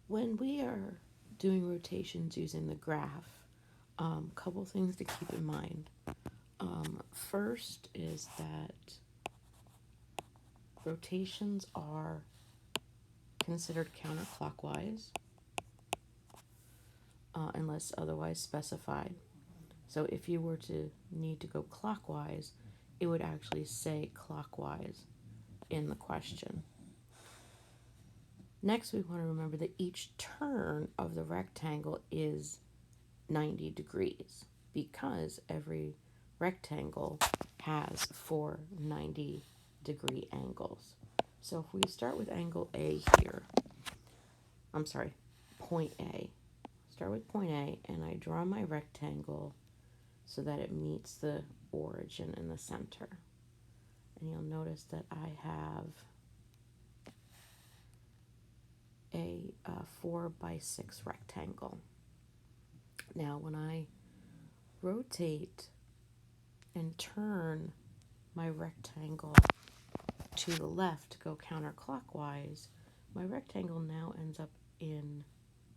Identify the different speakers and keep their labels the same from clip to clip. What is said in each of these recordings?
Speaker 1: When we are doing rotations using the graph, couple things to keep in mind. First is that rotations are considered counterclockwise unless otherwise specified. So if you were to need to go clockwise, it would actually say clockwise in the question. Next, we want to remember that each turn of the rectangle is 90 degrees because every rectangle has 4 90-degree angles. So if we start with angle A here, point A. Start with point A and I draw my rectangle so that it meets the origin in the center. And you'll notice that I have a 4 by 6 rectangle. Now when I rotate and turn my rectangle to the left to go counterclockwise, my rectangle now ends up in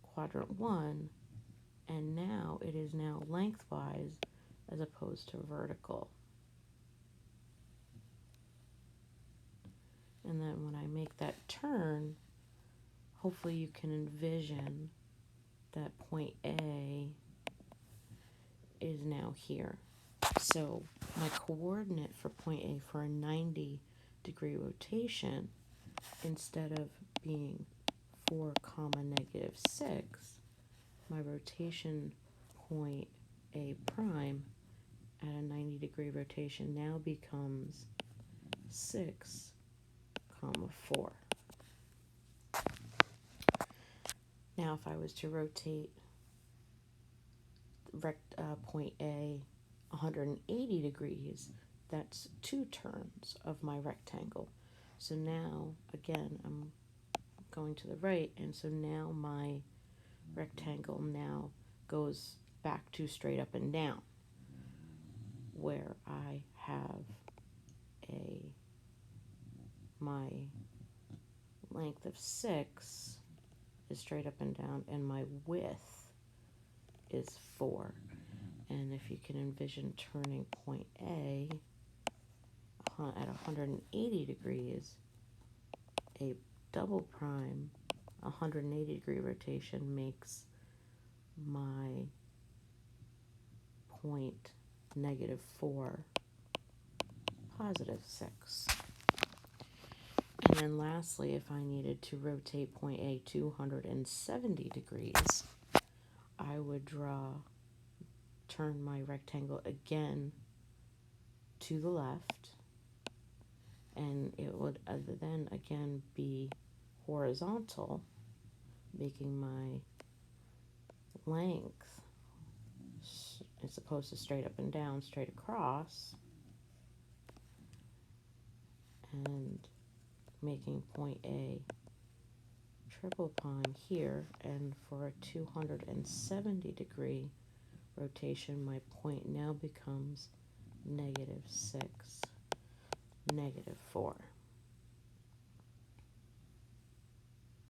Speaker 1: quadrant 1, and now it is now lengthwise as opposed to vertical. And then when I make that turn, hopefully you can envision that point A is now here. So my coordinate for point A for a 90-degree rotation, instead of being 4 comma negative 6, my rotation point A prime at a 90-degree rotation now becomes 6 comma 4. Now if I was to rotate point A 180 degrees, that's 2 turns of my rectangle. So now, again, I'm going to the right, and so now my rectangle now goes back to straight up and down, where I have my length of 6 is straight up and down, and my width is 4. And if you can envision turning point A at 180 degrees, a double prime 180 degree rotation makes my point -4 +6. And then lastly, if I needed to rotate point A 270 degrees, I would turn my rectangle again to the left, and it would then again be horizontal, making my length, as opposed to straight up and down, straight across, and making point A triple prime here, and for a 270 degree rotation, my point now becomes -6, -4.